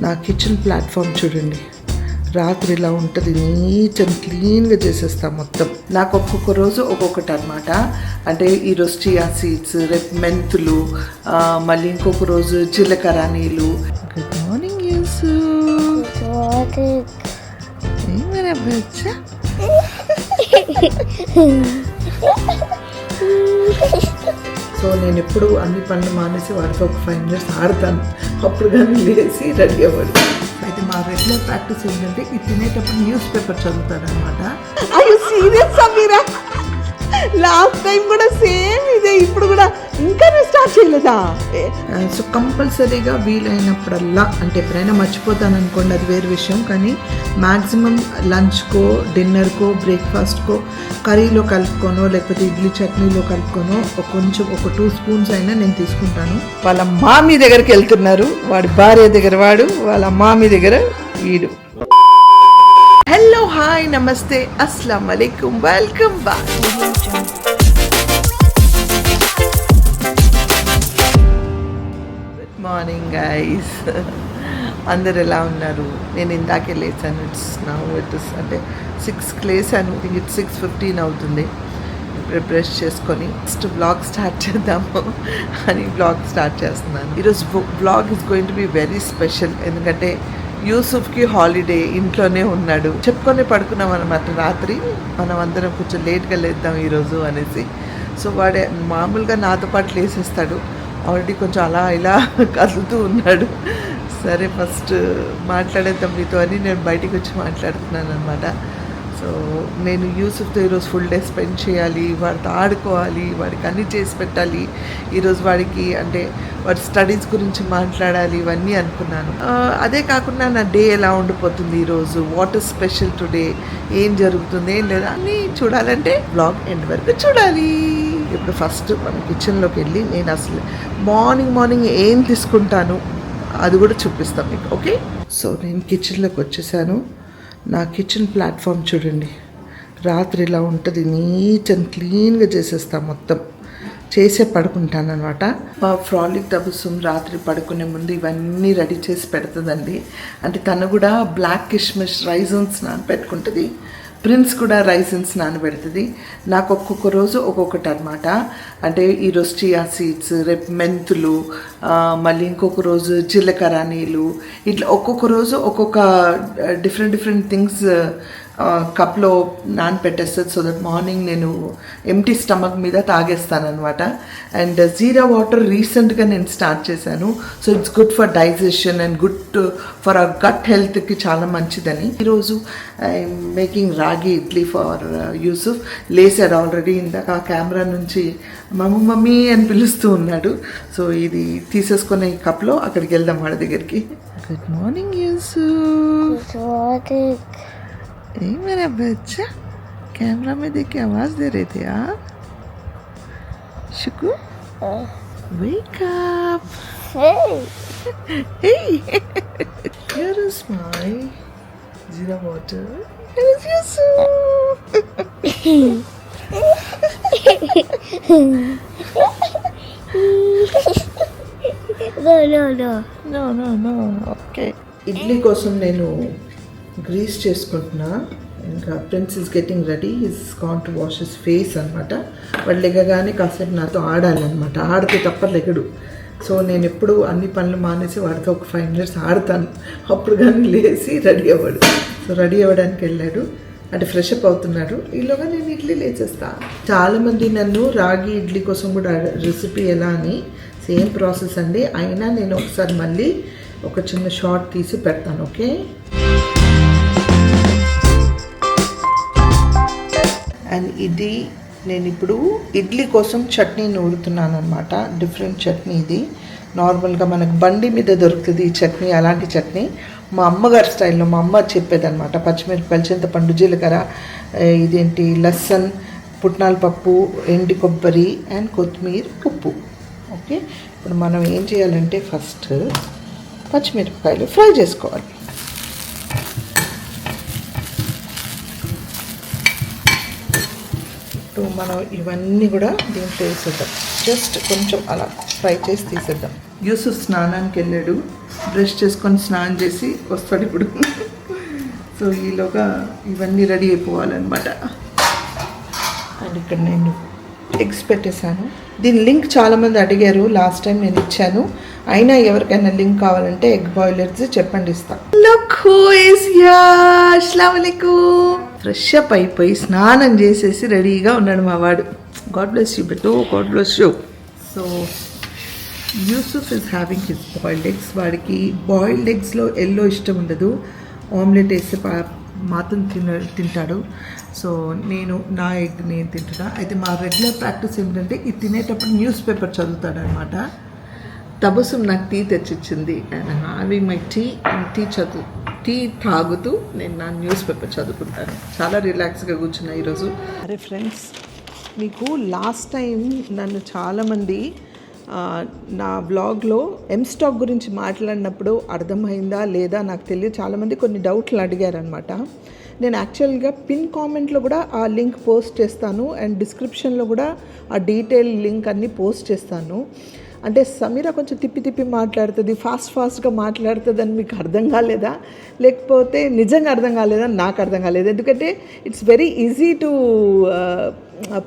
నా kitchen platform చూడండి. రాత్రి ఇలా ఉంటుంది, నీట్ అండ్ క్లీన్గా చేసేస్తా మొత్తం. నాకు ఒక్కొక్క రోజు ఒక్కొక్కటి అనమాట. అంటే ఈరోజు చియా సీడ్స్, రేపు మెంతులు, మళ్ళీ ఇంకొక రోజు జీలకర్ర నీళ్ళు. గుడ్ మార్నింగ్ యూసు. ఏమైనా బచ్చా? సో నేను ఎప్పుడు అన్ని పనులు మానేసి వాడితో ఒక 5 minutes ఆడతాను. అప్పుడు కానీ లేచి రెడీ అవ్వడు. అయితే మా రెగ్యులర్ ప్రాక్టీస్ ఏంటంటే ఇది తినేటప్పుడు న్యూస్ పేపర్ చదువుతాను అనమాట. అయ్యో సీరియస్ సమీరా, లాస్ట్ టైం కూడా సేమ్ ఇదే, ఇప్పుడు కూడా ఇంకా స్టార్ట్ చేయలేదా? సో కంపల్సరీగా వీలైనప్పుడల్లా, అంటే ఎప్పుడైనా మర్చిపోతాను అనుకోండి, అది వేరే విషయం. కానీ మ్యాక్సిమం లంచ్కో, డిన్నర్కో, బ్రేక్ఫాస్ట్కో కర్రీలో కలుపుకోనో, లేకపోతే ఇడ్లీ చట్నీలో కలుపుకోనో కొంచెం ఒక 2 spoons అయినా నేను తీసుకుంటాను. వాళ్ళ మామీ దగ్గరికి వెళ్తున్నారు, వాడి భార్య దగ్గర వాడు, వాళ్ళ మామీ దగ్గర వీడు. హలో, హాయ్, నమస్తే, అస్సలాం వాలేకుమ్, welcome back. Good morning guys. అందరు ఎలా ఉన్నారు? నేను ఇందాకే లేచాను. అంటే 6కి లేచాను. ఇట్స్ 6:15 అవుతుంది. ఇప్పుడు బ్రష్ చేసుకొని ఫస్ట్ బ్లాగ్ స్టార్ట్ చేద్దాము అని బ్లాగ్ స్టార్ట్ చేస్తున్నాను. ఈరోజు blog is going to be very special. ఎందుకంటే యూసుఫ్కి హాలిడే, ఇంట్లోనే ఉన్నాడు. చెప్పుకొని పడుకున్నాం అనమాట రాత్రి. మనం అందరం కొంచెం లేట్గా లేద్దాం ఈరోజు అనేసి. సో వాడే మామూలుగా నాతో పాటు లేసేస్తాడు. ఆల్రెడీ కొంచెం అలా ఇలా కదులుతూ ఉన్నాడు. సరే ఫస్ట్ మాట్లాడేద్దాం మీతో అని నేను బయటికి వచ్చి మాట్లాడుతున్నాను అనమాట. సో నేను యూసుఫ్తో ఈరోజు ఫుల్ డే స్పెండ్ చేయాలి, వాడితో ఆడుకోవాలి, వాడికి అన్నీ చేసి పెట్టాలి. ఈరోజు వాడికి అంటే వాడి స్టడీస్ గురించి మాట్లాడాలి, ఇవన్నీ అనుకున్నాను. అదే కాకుండా నా డే ఎలా ఉండిపోతుంది ఈరోజు, వాట్ ఇస్ స్పెషల్ టుడే, ఏం జరుగుతుంది, ఏం లేదా అన్నీ చూడాలంటే బ్లాగ్ ఎండ్ వరకు చూడాలి. ఇప్పుడు ఫస్ట్ మన కిచెన్లోకి వెళ్ళి నేను అసలు మార్నింగ్ ఏం తీసుకుంటాను అది కూడా చూపిస్తాను మీకు. ఓకే, సో నేను కిచెన్లోకి వచ్చేసాను. నా కిచెన్ ప్లాట్ఫామ్ చూడండి. రాత్రి ఇలా ఉంటుంది, నీట్ అండ్ క్లీన్గా చేసేస్తా మొత్తం. చేసే పడుకుంటాను అనమాట. మా ఫ్రాలిక్ తబుసుమ్ రాత్రి పడుకునే ముందు ఇవన్నీ రెడీ చేసి పెడుతుందండి. అంటే తను కూడా బ్లాక్ కిష్మిష్, రైజన్స్ నానబెట్టుకుంటుంది. ప్రిన్స్ కూడా రైజన్స్ నానబెడుతుంది. నాకు ఒక్కొక్క రోజు ఒక్కొక్కటి అనమాట. అంటే ఈరోజు చియా సీడ్స్, రేపు మెంతులు, మళ్ళీ ఇంకొక రోజు జీలకర్ర నీళ్ళు, ఇట్లా ఒక్కొక్క రోజు ఒక్కొక్క డిఫరెంట్ థింగ్స్ కప్లో నానపెట్టేస్తుంది. సో దట్ మార్నింగ్ నేను ఎంటీ స్టమక్ మీద తాగేస్తాను అనమాట. అండ్ జీరా వాటర్ రీసెంట్గా నేను స్టార్ట్ చేశాను. So it's good for digestion and good for our gut హెల్త్కి చాలా మంచిదని. ఈరోజు I'm making ragi idli for Yusuf. లేసాడు ఆల్రెడీ. ఇందాక ఆ కెమెరా నుంచి మమ్మీ అని పిలుస్తూ ఉన్నాడు. సో ఇది తీసేసుకున్న ఈ కప్లో అక్కడికి వెళ్దాం వాడి దగ్గరికి. Good morning Yusuf. मेरा बच्चा कैमरा में देख के आवाज दे रहे थे आप. शुक्र, wake up. Hey. Here is my zero water. Here is your soup. No. Okay. Idli కోసం నేను గ్రీస్ చేసుకుంటున్నా. ఇంకా prince is getting ready. Is gone to wash his face అనమాట. వాడు లెగగానే కాసేపు నాతో ఆడాలన్నమాట. ఆడితే తప్ప లెగడు. సో నేను ఎప్పుడు అన్ని పనులు మానేసి వాడితో ఒక 5 minutes ఆడతాను. అప్పుడు కానీ లేచి రెడీ అవ్వడు. సో రెడీ అవ్వడానికి వెళ్ళాడు. అంటే ఫ్రెష్ అప్ అవుతున్నాడు. ఈలోగా నేను ఇడ్లీ లేచేస్తాను. చాలామంది నన్ను రాగి ఇడ్లీ కోసం కూడా రెసిపీ ఎలా అని, సేమ్ ప్రాసెస్ అండి. అయినా నేను ఒకసారి మళ్ళీ ఒక చిన్న షార్ట్ తీసి పెడతాను. ఓకే, అండ్ ఇది నేను ఇప్పుడు ఇడ్లీ కోసం చట్నీ నూరుతున్నాను అనమాట. డిఫరెంట్ చట్నీ ఇది. నార్మల్గా మనకు బండి మీద దొరుకుతుంది ఈ చట్నీ. అలాంటి చట్నీ మా అమ్మగారి స్టైల్లో మా అమ్మ చెప్పేదన్నమాట. పచ్చిమిరపకాయలు, చింతపండు, జీలకర్ర, ఇదేంటి లస్సన్, పుట్నాల పప్పు, ఎండి కొబ్బరి అండ్ కొత్తిమీర, ఉప్పు. ఓకే, ఇప్పుడు మనం ఏం చేయాలంటే ఫస్ట్ పచ్చిమిరపకాయలు ఫ్రై చేసుకోవాలి. సో మనం ఇవన్నీ కూడా దీంట్లో వేసేద్దాం. జస్ట్ కొంచెం అలా ఫ్రై చేసి తీసేద్దాం. యూసుఫ్ స్నానానికి వెళ్ళాడు, బ్రష్ చేసుకొని స్నానం చేసి వస్తాడు ఇప్పుడు. సో ఈలోగా ఇవన్నీ రెడీ అయిపోవాలన్నమాట. అండ్ ఇక్కడ నేను ఎగ్స్ పెట్టేశాను. దీని లింక్ చాలామంది అడిగారు, లాస్ట్ టైం నేను ఇచ్చాను. అయినా ఎవరికైనా లింక్ కావాలంటే ఎగ్ బాయిలర్స్ చెప్పండి, ఇస్తాను. అస్సలాము అలైకుమ్. ఫ్రెష్ అప్ అయిపోయి స్నానం చేసేసి రెడీగా ఉన్నాడు మా వాడు. God bless you bet, God bless you. So Yusuf is having his boiled eggs. వాడికి బాయిల్డ్ ఎగ్స్లో ఎల్లో ఇష్టం ఉండదు, ఆమ్లెట్ వేస్తే మాత్రం తింటాడు. సో నా ఎగ్ నేను తింటున్నా. అయితే మా రెగ్యులర్ ప్రాక్టీస్ ఏంటంటే ఇది తినేటప్పుడు న్యూస్ పేపర్ చదువుతాడనమాట. తబసుం నాకు టీ తెచ్చిచ్చింది, and having my tea tea తాగుతూ నేను నా న్యూస్ పేపర్ చదువుకుంటాను. చాలా రిలాక్స్గా కూర్చున్నా ఈరోజు. అరే ఫ్రెండ్స్, మీకు లాస్ట్ టైం నన్ను చాలామంది నా బ్లాగ్లో ఎంస్టాక్ గురించి మాట్లాడినప్పుడు అర్థమైందా లేదా నాకు తెలియదు, చాలామంది కొన్ని డౌట్లు అడిగారనమాట. నేను యాక్చువల్గా పిన్ కామెంట్లో కూడా ఆ లింక్ పోస్ట్ చేస్తాను, అండ్ డిస్క్రిప్షన్లో కూడా ఆ డీటెయిల్ లింక్ అన్నీ పోస్ట్ చేస్తాను. అంటే సమీర కొంచెం తిప్పి మాట్లాడుతుంది, ఫాస్ట్గా మాట్లాడుతుంది అని మీకు అర్థం కాలేదా, లేకపోతే నిజంగా అర్థం కాలేదా? నాకు అర్థం కాలేదు. ఎందుకంటే it's very easy to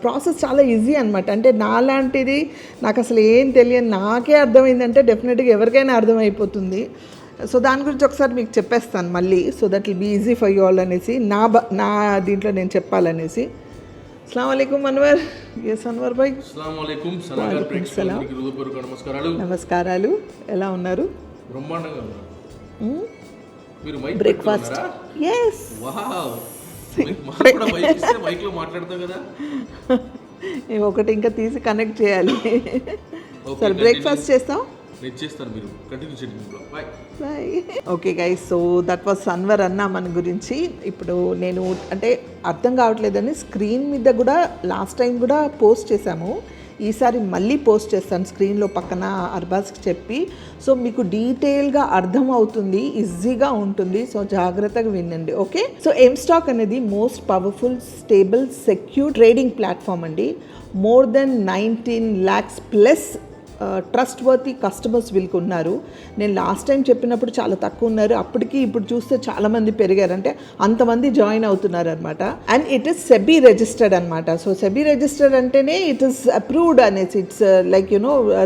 process, చాలా ఈజీ అనమాట. అంటే నాలాంటిది నాకు అసలు ఏం తెలియని నాకే అర్థమైందంటే డెఫినెట్గా ఎవరికైనా అర్థమైపోతుంది. సో దాని గురించి ఒకసారి మీకు చెప్పేస్తాను మళ్ళీ, so that will be easy for you all అనేసి, నా దీంట్లో నేను చెప్పాలనేసి. అస్సలాము అలైకుమ్ అన్వర్. ఎస్ అన్వర్ భాయ్. అస్సలాము అలైకుమ్. సనాగర్ ప్రేక్షకులకు హృదయపూర్వక నమస్కారాలు. నమస్కారాలు. ఎలా ఉన్నారు? బ్రహ్మాండంగా ఉన్నారు. మీరు మైక్ బ్రేక్ఫాస్ట్? yes. వావ్. మాకు కూడా మైక్ ఇస్తే మైక్ లో మాట్లాడతాం కదా. ఒకటి ఇంకా తీసి కనెక్ట్ చేయాలి. సరే బ్రేక్ఫాస్ట్ చేస్తాం. నేను చేస్తాను, మీరు కంటిన్యూ చేయండి. Bye bye. Okay guys, so that was Anwar అన్న మన గురించి. ఇప్పుడు నేను అంటే అర్థం కావట్లేదని స్క్రీన్ మీద కూడా లాస్ట్ టైం కూడా పోస్ట్ చేశాము, ఈసారి మళ్ళీ పోస్ట్ చేస్తాను స్క్రీన్లో పక్కన అర్బాజ్కి చెప్పి. సో మీకు డీటెయిల్గా అర్థం అవుతుంది, ఈజీగా ఉంటుంది. సో జాగ్రత్తగా వినండి, ఓకే? సో ఎంస్టాక్ అనేది most powerful, stable, secure trading platform అండి. More than 19 lakhs plus trustworthy customers వీళ్ళకి ఉన్నారు. నేను లాస్ట్ టైం చెప్పినప్పుడు చాలా తక్కువ ఉన్నారు, అప్పటికి ఇప్పుడు చూస్తే చాలామంది పెరిగారు, అంటే అంతమంది జాయిన్ అవుతున్నారు అనమాట. And it is SEBI registered అనమాట. సో సెబీ రిజిస్టర్డ్ అంటేనే ఇట్ ఈస్ అప్రూవ్డ్ అనేసి, it's like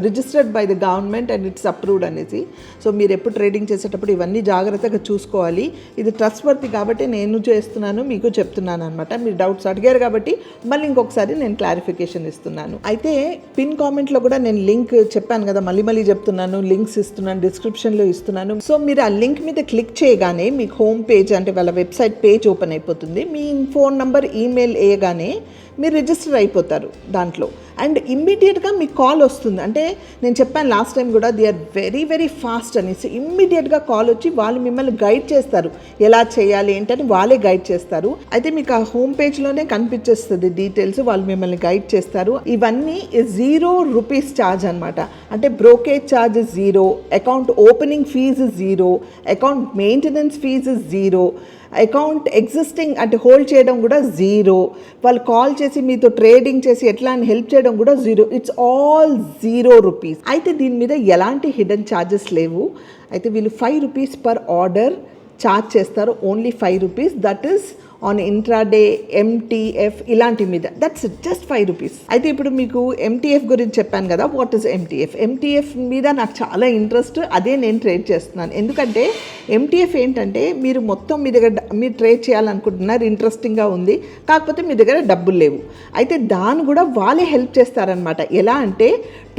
registered by the government and it's approved అనేసి. సో మీరు ఎప్పుడు ట్రేడింగ్ చేసేటప్పుడు ఇవన్నీ జాగ్రత్తగా చూసుకోవాలి. ఇది ట్రస్ట్ వర్తీ కాబట్టి నేను చేస్తున్నాను, మీకు చెప్తున్నాను అనమాట. మీరు డౌట్స్ అడిగారు కాబట్టి మళ్ళీ ఇంకొకసారి నేను క్లారిఫికేషన్ ఇస్తున్నాను. అయితే పిన్ కామెంట్లో కూడా నేను లింక్ చెప్పాను కదా, మళ్ళీ చెప్తున్నాను, లింక్స్ ఇస్తున్నాను, డిస్క్రిప్షన్లో ఇస్తున్నాను. సో మీరు ఆ లింక్ మీద క్లిక్ చేయగానే మీకు హోమ్ పేజ్, అంటే వాళ్ళ వెబ్సైట్ పేజ్ ఓపెన్ అయిపోతుంది. మీ ఫోన్ నంబర్, ఈమెయిల్ వేయగానే మీరు రిజిస్టర్ అయిపోతారు దాంట్లో. అండ్ ఇమ్మీడియట్గా మీకు కాల్ వస్తుంది. అంటే నేను చెప్పాను లాస్ట్ టైం కూడా, దే ఆర్ వెరీ ఫాస్ట్ అనేసి. ఇమ్మీడియట్గా కాల్ వచ్చి వాళ్ళు మిమ్మల్ని గైడ్ చేస్తారు, ఎలా చేయాలి ఏంటని వాళ్ళే గైడ్ చేస్తారు. అయితే మీకు ఆ హోమ్ పేజ్లోనే కనిపించేస్తుంది డీటెయిల్స్, వాళ్ళు మిమ్మల్ని గైడ్ చేస్తారు. ఇవన్నీ 0 rupees ఛార్జ్ అనమాట. అంటే brokerage charge 0, account opening fee 0, account maintenance fee 0, account existing అంటే హోల్డ్ చేయడం కూడా 0, వాళ్ళు కాల్ చేసి మీతో ట్రేడింగ్ చేసి ఎట్లా అని హెల్ప్ చేయడం కూడా 0. It's all 0 rupees. అయితే దీని మీద ఎలాంటి హిడెన్ ఛార్జెస్ లేవు. అయితే వీళ్ళు 5 rupees పర్ ఆర్డర్ ఛార్జ్ చేస్తారు, only 5 rupees. That is on intraday, MTF ఇలాంటి మీద. That's just 5 rupees. అయితే ఇప్పుడు మీకు MTF గురించి చెప్పాను కదా, వాట్ ఈస్ MTF మీద నాకు చాలా ఇంట్రెస్ట్, అదే నేను ట్రేడ్ చేస్తున్నాను. ఎందుకంటే MTF ఏంటంటే మీరు మొత్తం మీ దగ్గర మీరు ట్రేడ్ చేయాలనుకుంటున్నారు, ఇంట్రెస్టింగ్గా ఉంది, కాకపోతే మీ దగ్గర డబ్బులు లేవు. అయితే దాన్ని కూడా వాళ్ళే హెల్ప్ చేస్తారనమాట. ఎలా అంటే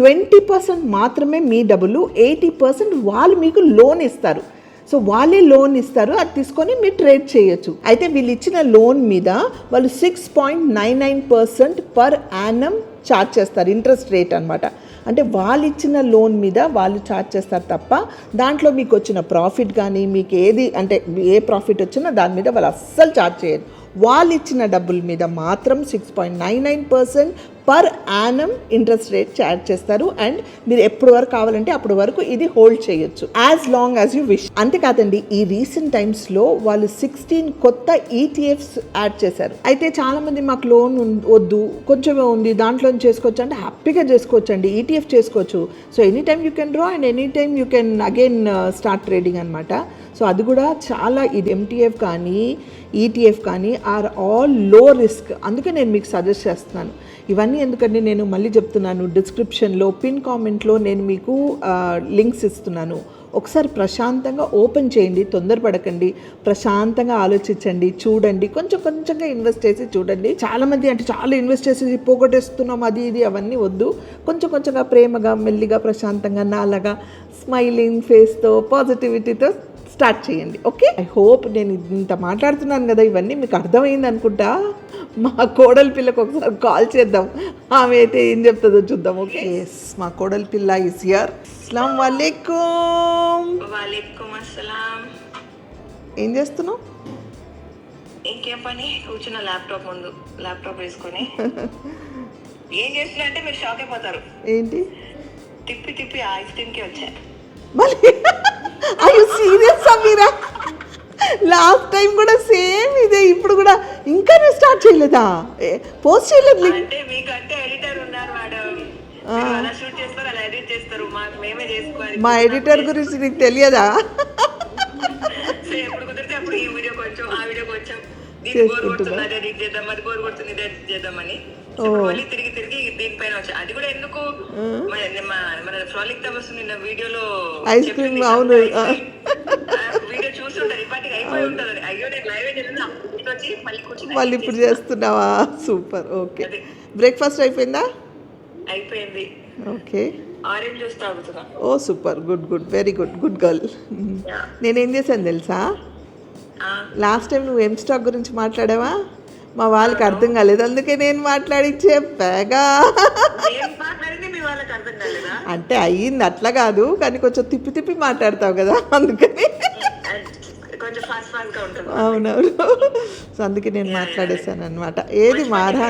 20% మాత్రమే మీ డబ్బులు, 80% వాళ్ళు మీకు లోన్ ఇస్తారు. సో వాళ్ళే లోన్ ఇస్తారు, అది తీసుకొని మీరు ట్రేడ్ చేయొచ్చు. అయితే వీళ్ళు ఇచ్చిన లోన్ మీద వాళ్ళు 6.99% పర్ యానం ఛార్జ్ చేస్తారు, ఇంట్రెస్ట్ రేట్ అనమాట. అంటే వాళ్ళు ఇచ్చిన లోన్ మీద వాళ్ళు ఛార్జ్ చేస్తారు తప్ప దాంట్లో మీకు వచ్చిన ప్రాఫిట్ కానీ మీకు ఏది అంటే ఏ ప్రాఫిట్ వచ్చినా దాని మీద వాళ్ళు అస్సలు ఛార్జ్ చేయరు. వాళ్ళు ఇచ్చిన డబ్బుల మీద మాత్రం 6.99% per annum interest rate charge చేస్తారు. అండ్ మీరు ఎప్పుడు వరకు కావాలంటే అప్పటి వరకు ఇది హోల్డ్ చేయొచ్చు as long as you wish. అంతేకాదండి, ఈ రీసెంట్ టైమ్స్లో వాళ్ళు 16 కొత్త ఈటీఎఫ్స్ యాడ్ చేశారు. అయితే చాలామంది మాకు లోన్ వద్దు, కొంచెమే ఉంది, దాంట్లో చేసుకోవచ్చు అంటే హ్యాపీగా చేసుకోవచ్చు అండి. ఈటీఎఫ్ చేసుకోవచ్చు. So any time you can draw and any time you can again start trading అనమాట. సో అది కూడా చాలా, ఇది ఎంటీఎఫ్ కానీ ఈటీఎఫ్ కానీ ఆర్ ఆల్ లో రిస్క్. అందుకే నేను మీకు సజెస్ట్ చేస్తున్నాను. ఇవన్నీ ఎందుకంటే నేను మళ్ళీ చెప్తున్నాను, డిస్క్రిప్షన్లో పిన్ కామెంట్లో నేను మీకు లింక్స్ ఇస్తున్నాను. ఒకసారి ప్రశాంతంగా ఓపెన్ చేయండి, తొందరపడకండి, ప్రశాంతంగా ఆలోచించండి, చూడండి, కొంచెంగా ఇన్వెస్ట్ చేసి చూడండి. చాలామంది అంటే చాలా ఇన్వెస్ట్ చేసి పోగొట్టేస్తున్నాం అది ఇది అవన్నీ వద్దు. కొంచెంగా ప్రేమగా, మెల్లిగా, ప్రశాంతంగా, నాలాగా స్మైలింగ్ ఫేస్తో, పాజిటివిటీతో స్టార్ట్ చేయండి. ఓకే, ఐ హోప్ నేను ఇంత మాట్లాడుతున్నాను కదా, ఇవన్నీ మీకు అర్థమైంది అనుకుంటా. మా కోడలి పిల్లకు ఒకసారి కాల్ చేద్దాం, ఆమె అయితే ఏం చెప్తుందో చూద్దాం. ఓకే, మా కోడలి పిల్ల ఈజ్ హియర్. అస్సలాము అలైకుం. వాలేకుం అస్సలాం. ఏం చేస్తున్నావు? ఇంకేం పని, కూర్చున్న ల్యాప్టాప్ ముందు, ల్యాప్టాప్ వేసుకొని ఏం చేస్తున్నా అంటే మీరు షాక్ అయిపోతారు. ఏంటి? తిప్పి ఐస్ క్రీమ్కి వచ్చా. మళ్ళీ అయ్యో సీరియస్ మీరా? లాస్ట్ టైం కూడా సేమ్ ఇదే, ఇప్పుడు కూడా ఇంకా నేను స్టార్ట్ చేయలేదా? పోస్ట్ చేయలేదు. అంటే మీకంటే ఎడిటర్ ఉన్నారు మేడం, అలా షూట్ చేస్తారు, అలా ఎడిట్ చేస్తారు, మేమే చేసుకోవాలి. మా ఎడిటర్ గురించి నీకు తెలియదా? సో ఎప్పుడు కుదిరితే అప్పుడు ఈ వీడియో కొంచెం, ఆ వీడియో కొంచెం, దీనికి బోర్ కొడుతుంది అదే ఎడిట్ చేద్దాం, అది బోర్ కొడుతుంది ఇదే ఎడిట్ చేద్దామని మళ్ళీ తిరిగి దీనిపైన వచ్చా. అది కూడా ఎందుకు, మన ఫ్రాలిక్ తబస్ నిన్న వీడియోలో ఐస్ క్రీమ్, అవును వీడియో చూస్తుంటారు, ఇప్పటికి అయిపోయి ఉంటుంది. అయ్యో నేను లైవ్ వచ్చి మళ్ళీ కూర్చొని మళ్ళీ ఇప్పుడు చేస్తున్నావా? సూపర్. ఓకే, బ్రేక్ఫాస్ట్ అయిపోయిందా? అయిపోయింది. ఓకే, ఆరెంజ్ జ్యూస్ తాగుతున్నా. Oh super, good, very good girl. నేనేం చేశాను తెలుసా? లాస్ట్ టైం నువ్వు ఎం స్టాక్ గురించి మాట్లాడావా? మా వాళ్ళకి అర్థం కాలేదు, అందుకే నేను మాట్లాడి చెప్పాగా. అంటే అయ్యింది, అట్లా కాదు కానీ కొంచెం తిప్పి మాట్లాడతావు కదా, అందుకని. అవునవును, సో అందుకే నేను మాట్లాడేశాను అనమాట. ఏది మారా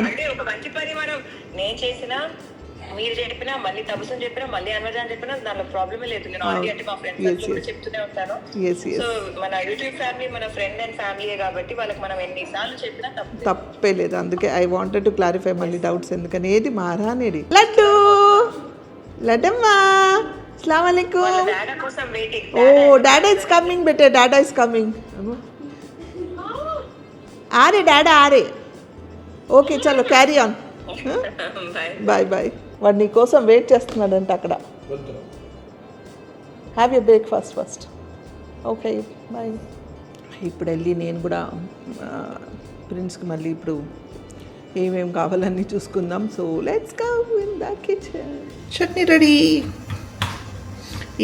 నేను చేసిన, మీరు చెప్పినా, మళ్ళీ తబసం చెప్పినా, మళ్ళీ అన్వజాన్ చెప్పినా దానిలో ప్రాబ్లమే లేదు. నేను ఆల్రెడీ అంటే మా ఫ్రెండ్స్ కూడా చెప్తూనే ఉంటాను. సో మన యూట్యూబ్ ఫ్యామిలీ మన ఫ్రెండ్ అండ్ ఫ్యామిలీయే కాబట్టి వాళ్ళకి మనం ఎన్నిసార్లు చెప్పినా తప్పే లేదు. అందుకే ఐ వాంటెడ్ టు క్లారిఫై మళ్ళీ డౌట్స్. ఎందుకని ఏది మారా అనేది. లడ్డమ్మా, అస్సలాము అలైకుం. డాడా కోసం వెయిటింగ్. ఓ డాడా ఇస్ కమింగ్ బెటే, డాడా ఇస్ కమింగ్. ఆరే డాడా ఆరే. ఓకే చలో, క్యారీ ఆన్. బాయ్. వాడు నీ కోసం వెయిట్ చేస్తున్నాడంట అక్కడ. Have you breakfast first. Okay bye. ఇప్పుడు వెళ్ళి నేను కూడా ప్రిన్స్కి మళ్ళీ ఇప్పుడు ఏమేమి కావాలన్నీ చూసుకుందాం. So let's go in the kitchen. Chutney ready.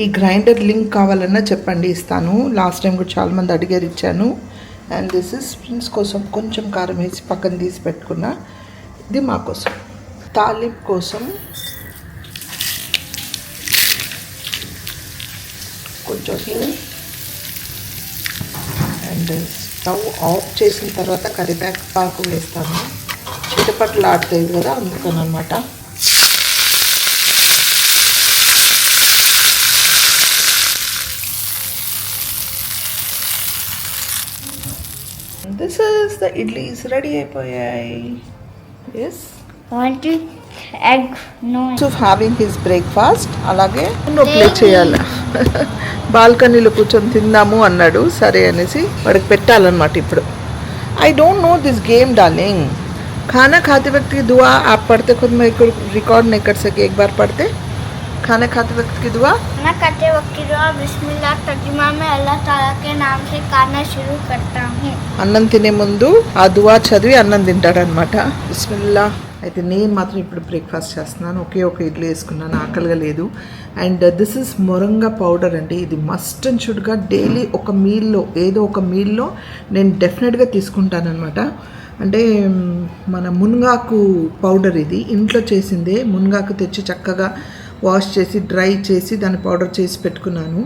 ఈ గ్రైండర్ లింక్ కావాలన్నా చెప్పండి, ఇస్తాను. లాస్ట్ టైం కూడా చాలామంది అడిగారు, ఇచ్చాను. అండ్ దిస్ ఇస్ ప్రిన్స్ కోసం కొంచెం కారం వేసి పక్కన తీసి పెట్టుకున్నా. ఇది మా కోసం. తాలింపు కోసం కొంచెం హింగ్ అండ్ స్టవ్ ఆఫ్ చేసిన తర్వాత కరివేపాకు వేస్తాను. చిటపట్లు ఆడుతాయి కదా, అందుకని అనమాట. This is the idlis ready అయిపోయాయి. Yes, egg no so having his breakfast. అలాగే ప్లే చేయాలి. బాల్కనీలో కూర్చొని తిందాము అన్నాడు, సరే అనేసి వాడికి పెట్టాలన్నమాట. ఇప్పుడు I don't know this game darling. खाना खाते वक्त की दुआ आप पढ़ते, खुद मैं रिकॉर्ड नहीं कर सके, एक बार पढ़ते. खाना खाते वक्त की दुआ. खाना खाते वक्त की दुआ बिस्मिल्लाह तर्जुमा में अल्लाह ताला के नाम से खाना शुरू करता हूँ. అన్నం తినే ముందు ఆ దువా చదివి అన్నం తింటాడనమాట. బిస్మిల్లా. అయితే నేను మాత్రం ఇప్పుడు బ్రేక్ఫాస్ట్ చేస్తున్నాను. ఒక ఇడ్లీ వేసుకున్నాను, ఆకలిగా లేదు. అండ్ దిస్ ఇస్ మొరంగా పౌడర్ అండి. ఇది మస్ట్ అండ్ షుడ్గా డైలీ ఒక మీల్లో, ఏదో ఒక మీల్లో నేను డెఫినెట్గా తీసుకుంటానమాట. అంటే మన మునగాకు పౌడర్, ఇది ఇంట్లో చేసిందే. మునగాకు తెచ్చి చక్కగా వాష్ చేసి డ్రై చేసి దాన్ని పౌడర్ చేసి పెట్టుకున్నాను.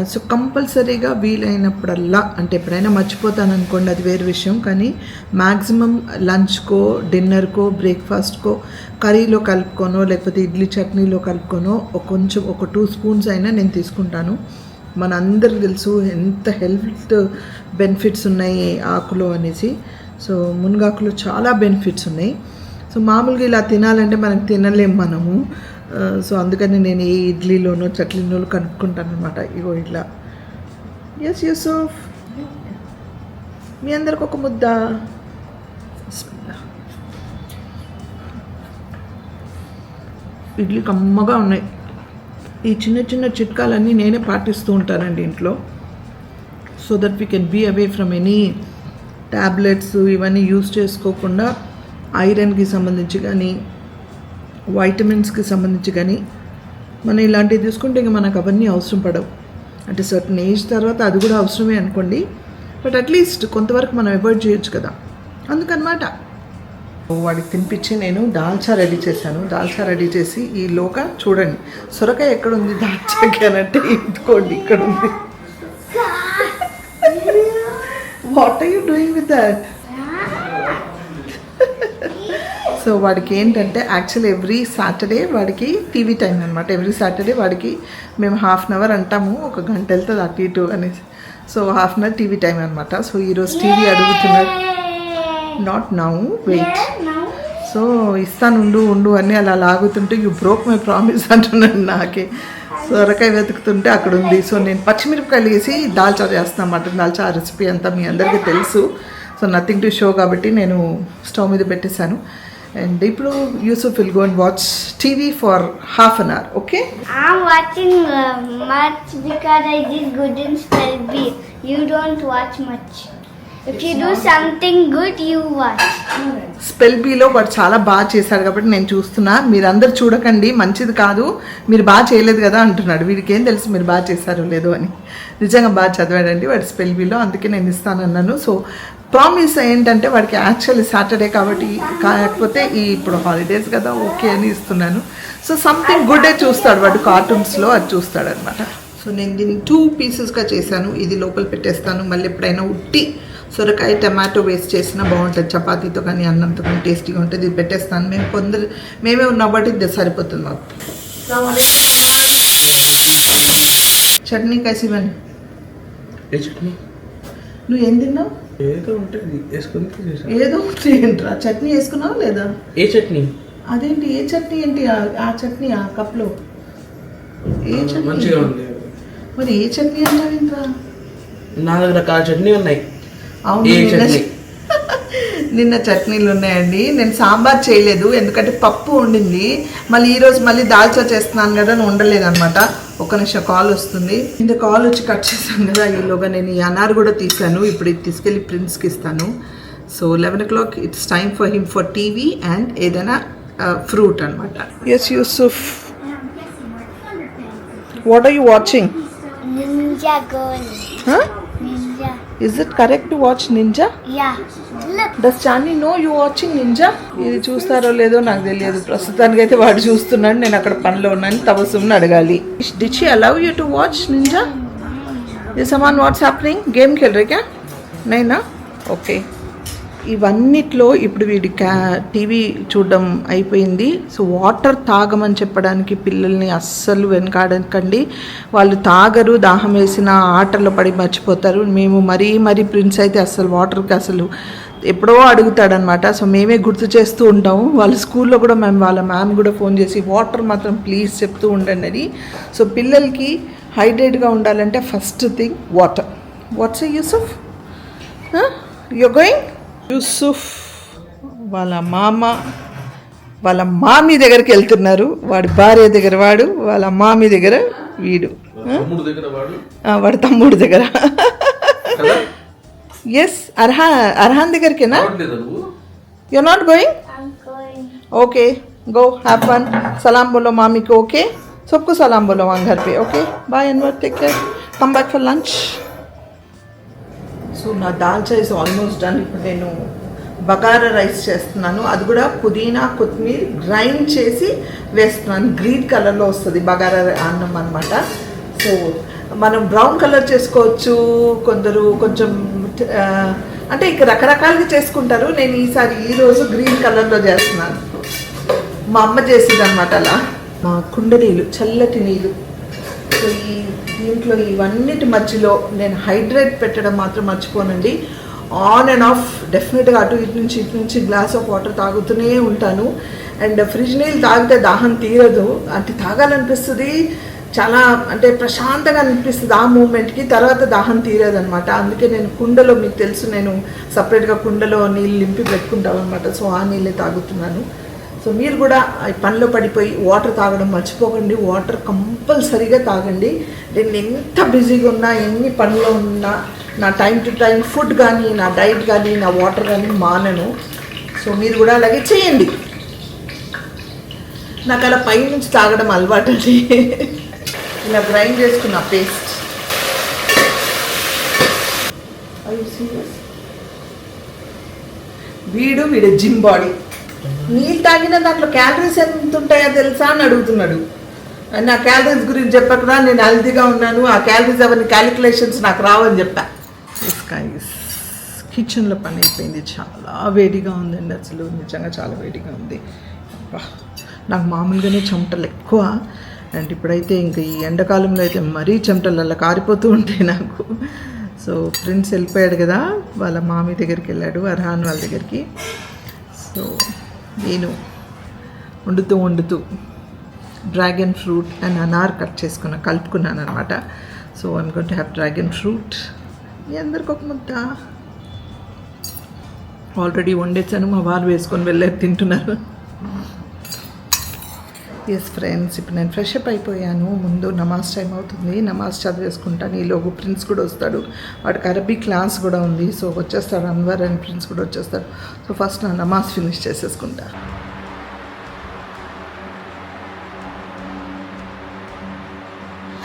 సో కంపల్సరీగా వీలైనప్పుడల్లా, అంటే ఎప్పుడైనా మర్చిపోతాను అనుకోండి అది వేరే విషయం, కానీ మ్యాక్సిమం లంచ్కో డిన్నర్కో బ్రేక్ఫాస్ట్కో కర్రీలో కలుపుకోనో లేకపోతే ఇడ్లీ చట్నీలో కలుపుకోనో కొంచెం ఒక 2 స్పూన్స్ అయినా నేను తీసుకుంటాను. మన అందరికి తెలుసు ఎంత హెల్త్ బెనిఫిట్స్ ఉన్నాయి ఆకులో అనేసి. సో మునగాకులో చాలా బెనిఫిట్స్ ఉన్నాయి. సో మామూలుగా ఇలా తినాలంటే మనకు తినలేము మనము. సో అందుకని నేను ఏ ఇడ్లీలోనో చట్నీలోనో కనుక్కుంటాను అనమాట. ఇగో ఇట్లా. ఎస్ యూసుఫ్, మీ అందరికి ఒక ముద్ద. ఇడ్లీ కమ్మగా ఉన్నాయి. ఈ చిన్న చిన్న చిట్కాలన్నీ నేనే పాటిస్తూ ఉంటానండి ఇంట్లో. So that we can be away from any tablets ఇవన్నీ యూస్ చేసుకోకుండా ఐరన్కి సంబంధించి కానీ వైటమిన్స్కి సంబంధించి కానీ మనం ఇలాంటివి తీసుకుంటే ఇంకా మనకు అవన్నీ అవసరం పడవు. అంటే సర్టన్ ఏజ్ తర్వాత అది కూడా అవసరమే అనుకోండి, బట్ అట్లీస్ట్ కొంతవరకు మనం అవాయిడ్ చేయొచ్చు కదా, అందుకనమాట. వాడికి తినిపించి నేను దాల్చా రెడీ చేశాను. దాల్చా రెడీ చేసి ఈలోగా చూడండి సొరకాయ ఎక్కడుంది దాల్చాకి అనంటే ఇదిగోండి ఇక్కడ ఉంది. What are you doing with that? So వాడికి ఏంటంటే యాక్చువల్లీ ఎవ్రీ సాటర్డే వాడికి టీవీ టైం అనమాట. ఎవ్రీ సాటర్డే వాడికి మేము 1/2 అవర్ అంటాము, ఒక గంట వెళ్తుంది అటు ఇటు అనేసి. సో 1/2 అవర్ టీవీ టైం అనమాట. సో ఈరోజు టీవీ అడుగుతున్నాడు. Not now, wait. సో ఇస్తాను ఉండు అని అలా లాగుతుంటే యూ బ్రోక్ మై ప్రామిస్ అంటున్నాడు. నాకే సొరకాయ వెతుకుతుంటే అక్కడ ఉంది. సో నేను పచ్చిమిరపకాయలు వేసి దాల్చా చేస్తాను. మటన్ దాల్చా రెసిపీ అంతా మీ అందరికీ తెలుసు. సో నథింగ్ టు షో కాబట్టి నేను స్టవ్ మీద పెట్టేశాను. And ఇప్పుడు Yusuf will go and watch TV for 1/2 an hour, okay? I'm watching much because I did good in spell B. You don't watch much. If you do something good, you watch. Spell బీలో వాడు చాలా బాగా చేశాడు కాబట్టి నేను చూస్తున్నా. మీరందరూ చూడకండి, మంచిది కాదు, మీరు బాగా చేయలేదు కదా అంటున్నాడు. వీడికి ఏం తెలుసు మీరు బాగా చేశారో లేదో అని. నిజంగా బాగా చదివాడండి వాడు స్పెల్ బీలో, అందుకే నేను ఇస్తానన్నాను. సో ప్రామిస్ ఏంటంటే వాడికి యాక్చువల్లీ సాటర్డే కాబట్టి, కాకపోతే ఇప్పుడు హాలిడేస్ కదా ఓకే అని ఇస్తున్నాను. సో సంథింగ్ గుడ్ చూస్తాడు వాడు, కార్టూన్స్లో అది చూస్తాడు అనమాట. సో నేను దీన్ని 2 పీసెస్గా చేశాను. ఇది లోపల పెట్టేస్తాను. మళ్ళీ ఎప్పుడైనా ఉట్టి సొరకాయ టమాటో వేస్ట్ చేసినా బాగుంటుంది, చపాతీతో కానీ అన్నంతో కానీ టేస్టీగా ఉంటుంది. ఇది పెట్టేస్తాను. మేమే ఉన్నాం బట్టి ఇది సరిపోతుంది మాకు. చట్నీ కసివని ఏ చట్నీ? నువ్వు ఏం తిన్నావు? ఏదో ఉంటుంది వేసుకుని. ఏదో ఏంట్రా చట్నీ వేసుకున్నావా లేదా? ఏ చట్నీ? అదేంటి ఏ చట్నీ ఏంటి? ఆ చట్నీ ఆ కప్లో ఏ చట్నీ? మంచిగా ఉంది. మరి ఏ చట్నీ అంటావేంట్రా? 4 రకాల చట్నీ ఉన్నాయి. అవును, నిన్న చట్నీలు ఉన్నాయండి. నేను సాంబార్ చేయలేదు ఎందుకంటే పప్పు ఉండింది. మళ్ళీ ఈరోజు మళ్ళీ దాల్చా చేస్తున్నాను కదా, నేను ఉండలేదు అనమాట. ఒక నిమిషం కాల్ వస్తుంది. ఇంత కాల్ వచ్చి కట్ చేశాను కదా, ఈలోగా నేను ఈ అనార్ కూడా తీసాను. ఇప్పుడు ఇది తీసుకెళ్ళి ప్రిన్స్కి ఇస్తాను. So 11 o'clock it's time for him for TV and ఏదైనా ఫ్రూట్ అనమాట. Yes Yusuf, what are you watching? Ninja girl. Ninja. Is it correct to watch Ninja? Yeah. Look. Does Chani know you watching Ninja? ఇది చూస్తారో లేదో నాకు తెలియదు. ప్రస్తుతానికి అయితే వాడు చూస్తున్నాడు, నేను అక్కడ పనిలో ఉన్నాను. తబస్సుని అడగాలి. Did she allow you to watch Ninja? Is someone what's happening? Game खेल रहे क्या? नहीं ना? Okay. ఇవన్నిట్లో ఇప్పుడు వీడి టీవీ చూడడం అయిపోయింది. సో వాటర్ తాగమని చెప్పడానికి పిల్లల్ని అస్సలు వెనకాడకండి. వాళ్ళు తాగరు, దాహం వేసిన ఆటల్లో పడి మర్చిపోతారు. మేము మరీ ప్రిన్స్ అయితే అస్సలు వాటర్కి అసలు ఎప్పుడో అడుగుతాడనమాట. సో మేమే గుర్తు చేస్తూ ఉంటాము. వాళ్ళ స్కూల్లో కూడా వాళ్ళ మ్యామ్ కూడా ఫోన్ చేసి వాటర్ మాత్రం ప్లీజ్ చెప్తూ ఉండండి అని. సో పిల్లలకి హైడ్రేట్గా ఉండాలంటే first thing water. What's Yusuf? Your going? Yusuf వాళ్ళ వాళ్ళ మామీ దగ్గరికి వెళ్తున్నారు. వాడి భార్య దగ్గర వాడు, వాళ్ళ మామీ దగ్గర వీడు, వాడి తమ్ముడు దగ్గర. ఎస్, అర్హాన్ దగ్గరికేనా? You're not going? I'm going. Okay, go have fun. सलाम बोलो मामी को. ओके, सबको सलाम बोलो वहाँ घर पे. Okay, bye Anwar, take care, come back for lunch. So నా దాల్చా ఇస్ ఆల్మోస్ట్ డన్. ఇప్పుడు నేను బగారా రైస్ చేస్తున్నాను. అది కూడా పుదీనా కొత్తిమీర గ్రైండ్ చేసి వేస్తున్నాను. గ్రీన్ కలర్లో వస్తుంది బగారా అన్నం అనమాట. సో మనం బ్రౌన్ కలర్ చేసుకోవచ్చు, కొందరు కొంచెం అంటే ఇక రకరకాలుగా చేసుకుంటారు. నేను ఈరోజు గ్రీన్ కలర్లో చేస్తున్నాను. మా అమ్మ చేసేది అనమాట అలా. మా కుండ నీళ్ళు, చల్లటి నీళ్ళు. సో దీంట్లో ఇవన్నిటి మధ్యలో నేను హైడ్రేట్ పెట్టడం మాత్రం మర్చిపోనండి. ఆన్ అండ్ ఆఫ్ డెఫినెట్గా అటు ఇటు నుంచి గ్లాస్ ఆఫ్ వాటర్ తాగుతూనే ఉంటాను. అండ్ ఫ్రిడ్జ్ నీళ్ళు తాగితే దాహం తీరదు, అంటే తాగాలనిపిస్తుంది, చాలా అంటే ప్రశాంతంగా అనిపిస్తుంది ఆ మూమెంట్కి. తర్వాత దాహం తీరదు అనమాట. అందుకే నేను కుండలో, మీకు తెలుసు నేను సపరేట్గా కుండలో నీళ్ళు నింపి పెట్టుకుంటాను అనమాట. సో ఆ నీళ్ళే తాగుతున్నాను. సో మీరు కూడా ఈ పనిలో పడిపోయి వాటర్ తాగడం మర్చిపోకండి. వాటర్ కంపల్సరీగా తాగండి. నేను ఎంత బిజీగా ఉన్నా, ఎన్ని పనుల్లో ఉన్నా, నా టైం టు టైం ఫుడ్ కానీ, నా డైట్ కానీ, నా వాటర్ కానీ మానను. సో మీరు కూడా అలాగే చేయండి. నాకు అలా పైనుంచి తాగడం అలవాటు అండి. ఇలా గ్రైండ్ చేసుకున్న పేస్ట్. వీడు జిమ్ బాడీ. నీళ్ళు తాగిన దాంట్లో క్యాలరీస్ ఎంత ఉంటాయో తెలుసా అని అడుగుతున్నాడు. నా క్యాలరీస్ గురించి చెప్పకుండా నేను హెల్తీగా ఉన్నాను, ఆ క్యాలరీస్ అవన్నీ క్యాలిక్యులేషన్స్ నాకు రావని చెప్పా. కిచెన్లో పని అయిపోయింది. చాలా వేడిగా ఉందండి, అసలు నిజంగా చాలా వేడిగా ఉంది. నాకు మామూలుగానే చెమటలు ఎక్కువ, అండ్ ఇప్పుడైతే ఇంకా ఈ ఎండాకాలంలో అయితే మరీ చెమటలు అలా కారిపోతూ ఉంటాయి నాకు. సో ప్రిన్స్ వెళ్ళిపోయాడు కదా, వాళ్ళ మామీ దగ్గరికి వెళ్ళాడు, అర్హాన్ వాళ్ళ దగ్గరికి. సో నేను వండుతూ డ్రాగన్ ఫ్రూట్ అండ్ అనార్ కలుపుకున్నాను అనమాట. So I'm going to have dragon fruit. మీ అందరికి ఒక ముద్ద ఆల్రెడీ వండేసాను, మా వారు వేసుకొని వెళ్ళారు, తింటున్నారు. ఎస్ ఫ్రెండ్స్, ఇప్పుడు నేను ఫ్రెష్ అప్ అయిపోయాను. ముందు నమాజ్ టైం అవుతుంది, నమాజ్ చదివేసుకుంటాను. ఈలోపు ప్రిన్స్ కూడా వస్తాడు, వాడికి అరబీ క్లాస్ కూడా ఉంది. సో వచ్చేస్తాడు అన్వర్ అండ్ ప్రిన్స్ కూడా వచ్చేస్తాడు. సో ఫస్ట్ నా నమాజ్ ఫినిష్ చేసేసుకుంటా.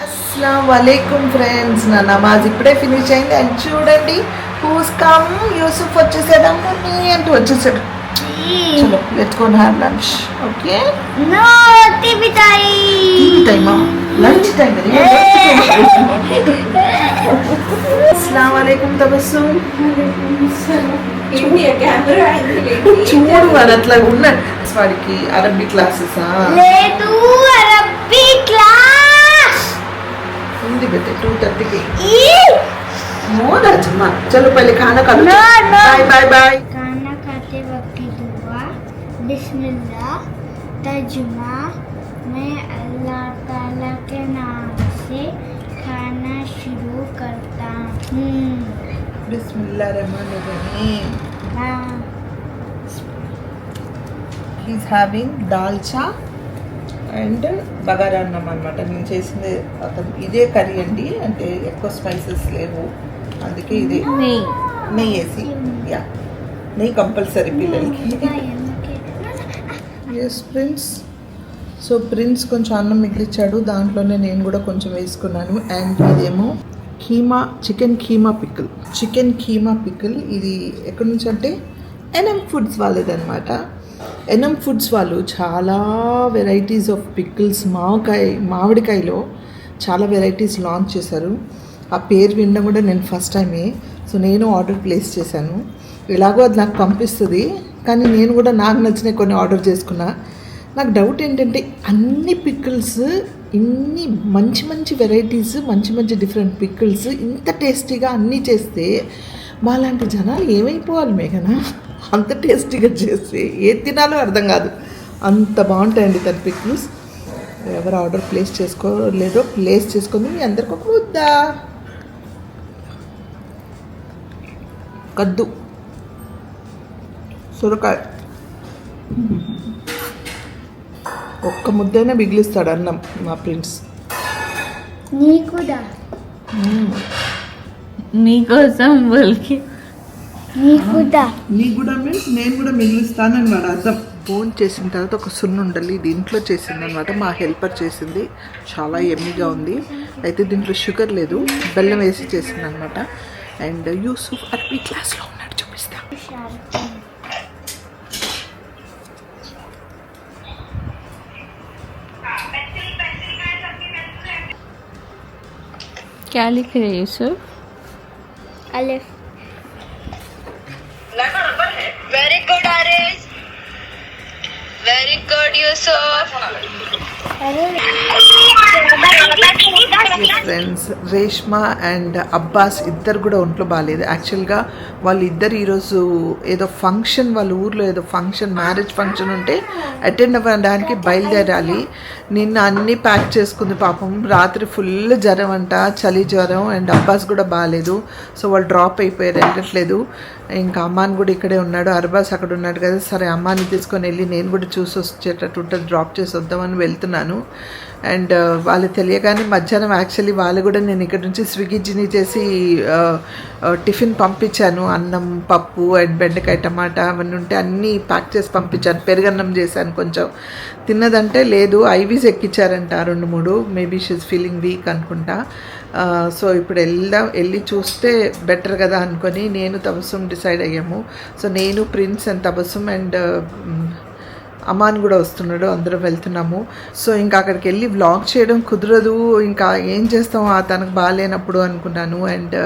అస్సలాము అలైకుం ఫ్రెండ్స్, నా నమాజ్ ఇప్పుడే ఫినిష్ అయింది. అండ్ చూడండి హూస్ కమ్, యూసుఫ్ వచ్చేసాడు, మమ్మీ అంటూ వచ్చేసాడు. చలో let's go have lunch. Okay, No, TV time. TV టైమా? Lunch time. అస్సలాము అలైకుం తబస్సుమ్. చూడు వాడు అట్లా ఉన్నాడు. వాడికి అరబీ క్లాసెస్ లేదు, అరబీ క్లాస్ ఉంది బేటే 2:30 ఈ नो राजमा. चलो पहले खाना खा लो. No, no. Bye bye bye. खाना खाते वक्त की दुआ, बिस्मिल्लाह, तर्जुमा, मैं अल्लाह ताला के नाम से खाना शुरू करता हूँ. बिस्मिल्लाहिर्रहमानिर्रहीम. हाँ. He is having dalcha and bagara అన్నం అనమాట. నేను చేసింది అతను ఇదే కర్రీ అండి, అంటే ఎక్కువ స్పైసెస్ లేవు, అందుకే ఇదే నెయ్యి వేసి. యా, నెయ్యి కంపల్సరీ పిల్లలకి. Yes prince. సో ప్రిన్స్ కొంచెం అన్నం మిగిలిచ్చాడు, దాంట్లోనే నేను కూడా కొంచెం వేసుకున్నాను. అండ్ ఇదేమో చికెన్ కీమా పికిల్. ఇది ఎక్కడి నుంచి అంటే ఎన్ఎం ఫుడ్స్ వాళ్ళది అనమాట. ఎన్ఎం ఫుడ్స్ వాళ్ళు చాలా వెరైటీస్ ఆఫ్ పికిల్స్, మామిడికాయలో చాలా వెరైటీస్ లాంచ్ చేశారు. ఆ పేరు వినడం కూడా నేను ఫస్ట్ టైమే. సో నేను ఆర్డర్ ప్లేస్ చేశాను. ఎలాగో అది నాకు పంపిస్తుంది, కానీ నేను కూడా నాకు నచ్చిన కొన్ని ఆర్డర్ చేసుకున్నా. నాకు డౌట్ ఏంటంటే అన్ని పికిల్స్, ఇన్ని మంచి వెరైటీస్, మంచి డిఫరెంట్ పికిల్స్ ఇంత టేస్టీగా అన్నీ చేస్తే మాలాంటి జనాలు ఏమైపోవాలి మేఘనా? అంత టేస్టీగా చేస్తే ఏది తినాలో అర్థం కాదు, అంత బాగుంటాయండి తన పికిల్స్. ఎవరు ఆర్డర్ ప్లేస్ చేసుకోలేదో ప్లేస్ చేసుకొని మీ అందరికి ఒక ముద్ద. కద్దు, సొరకాయ, ఒక్క ముద్దైనా మిగిలిస్తాడు అన్నం మా ప్రిన్స్. నీకుదా నీకోసం బోల్కి నీ కూడా మీన్స్ నేను కూడా మిగిలిస్తానని వాడు అర్థం. ఫోన్ చేసిన తర్వాత ఒక సున్నుండలి దీంట్లో చేసింది అనమాట, మా హెల్పర్ చేసింది. చాలా ఎమ్మీగా ఉంది. అయితే దీంట్లో షుగర్ లేదు, బెల్లం వేసి చేసింది అనమాట. అండ్ యూసుఫ్ అరబీ క్లాస్లో ఉన్నాడు, చూపిస్తా. क्या लिख रहे हैं Yusuf? Aleph. Very good, Arish. Very good, Yusuf. Friends, Reshma and Abbas ఇద్దరు కూడా ఒంట్లో బాగాలేదు. యాక్చువల్గా వాళ్ళు ఇద్దరు ఈరోజు ఏదో ఫంక్షన్, వాళ్ళ ఊర్లో ఏదో ఫంక్షన్, మ్యారేజ్ ఫంక్షన్ ఉంటే అటెండ్ అవ్వడానికి బయలుదేరాలి. నిన్న అన్నీ ప్యాక్ చేసుకుంది పాపం. రాత్రి ఫుల్ జ్వరం అంట, చలి జ్వరం, అండ్ అబ్బాస్ కూడా బాగాలేదు. సో వాళ్ళు డ్రాప్ అయిపోయారు, వెళ్ళట్లేదు. ఇంకా అమ్మాని కూడా ఇక్కడే ఉన్నాడు, అర్బాస్ అక్కడ ఉన్నాడు కదా. సరే అమ్మాని తీసుకొని వెళ్ళి నేను కూడా చూసి వచ్చేటట్టు ఉంటుంది, డ్రాప్ చేసి వద్దామని వెళ్తున్నాను. అండ్ వాళ్ళు తెలియగానే మధ్యాహ్నం యాక్చువల్లీ వాళ్ళు కూడా నేను ఇక్కడ నుంచి స్విగ్గీ చేసి టిఫిన్ పంపించాను. అన్నం, పప్పు అండ్ బెండకాయ టమాటా అవన్నీ ఉంటే అన్నీ ప్యాక్ చేసి పంపించాను. పెరుగన్నం చేశాను. కొంచెం తిన్నదంటే లేదు, ఐవీస్ ఎక్కించారంట 2-3. మేబీ షీఈస్ ఫీలింగ్ వీక్ అనుకుంటా. సో ఇప్పుడు వెళ్ళి చూస్తే బెటర్ కదా అనుకొని నేను తబస్సుం డిసైడ్ అయ్యాము. సో నేను, Prince and Tabassum and Aman కూడా వస్తున్నాడు, అందరం వెళ్తున్నాము. సో ఇంకా అక్కడికి వెళ్ళి వ్లాగ్ చేయడం కుదరదు, ఇంకా ఏం చేస్తాం తనకు బాగాలేనప్పుడు అనుకున్నాను. అండ్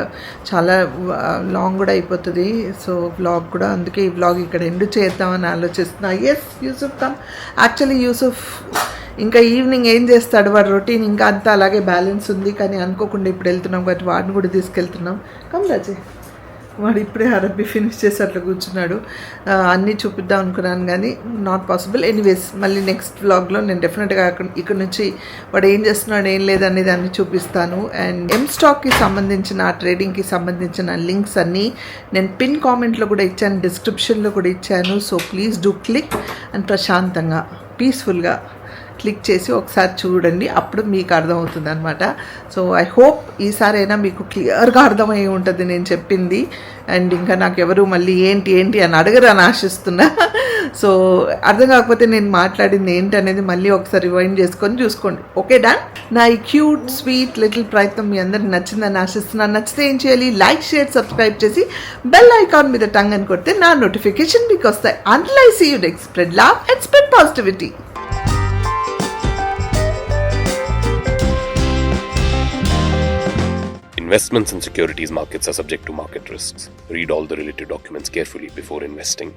చాలా లాంగ్ కూడా అయిపోతుంది సో వ్లాగ్ కూడా. అందుకే ఈ వ్లాగ్ ఇక్కడ ఎండ్ చేద్దామని ఆలోచిస్తున్నా. Yes Yusuf come. Actually Yusuf ఇంకా ఈవినింగ్ ఏం చేస్తాడు, వాడు రొటీన్ ఇంకా అంతా అలాగే బ్యాలెన్స్ ఉంది. కానీ అనుకోకుండా ఇప్పుడు వెళ్తున్నాం కాబట్టి వాడిని కూడా తీసుకెళ్తున్నాం. కమ్ రాజే. వాడు ఇప్పుడే అరబ్బీ ఫినిష్ చేసి అట్లా కూర్చున్నాడు. అన్నీ చూపిద్దాం అనుకున్నాను కానీ నాట్ పాసిబుల్. ఎనీవేస్ మళ్ళీ నెక్స్ట్ వ్లాగ్లో నేను డెఫినెట్గా ఇక్కడ నుంచి వాడు ఏం చేస్తున్నాడు, ఏం లేదనేది అన్నీ చూపిస్తాను. అండ్ స్టాక్కి సంబంధించిన, ట్రేడింగ్కి సంబంధించిన లింక్స్ అన్నీ నేను పిన్ కామెంట్లో కూడా ఇచ్చాను, డిస్క్రిప్షన్లో కూడా ఇచ్చాను. So please do click and ప్రశాంతంగా, పీస్ఫుల్గా క్లిక్ చేసి ఒకసారి చూడండి, అప్పుడు మీకు అర్థమవుతుంది అనమాట. సో ఐ హోప్ ఈసారైనా మీకు క్లియర్గా అర్థమై ఉంటుంది నేను చెప్పింది. అండ్ ఇంకా నాకు ఎవరు మళ్ళీ ఏంటి అని అడగరని ఆశిస్తున్నా. సో అర్థం కాకపోతే నేను మాట్లాడింది ఏంటి అనేది మళ్ళీ ఒకసారి రివైండ్ చేసుకొని చూసుకోండి. Okay done. నా ఈ క్యూట్ స్వీట్ లిటిల్ ప్రయత్నం మీ అందరికి నచ్చిందని ఆశిస్తున్నాను. నచ్చితే ఏం చేయాలి, లైక్, షేర్, సబ్స్క్రైబ్ చేసి బెల్ ఐకాన్ మీద టంగ్ అని కొడితే నా నోటిఫికేషన్ మీకు వస్తాయి. Until I see you next, spread love and spread positivity. Investments in securities markets are subject to market risks. Read all the related documents carefully before investing.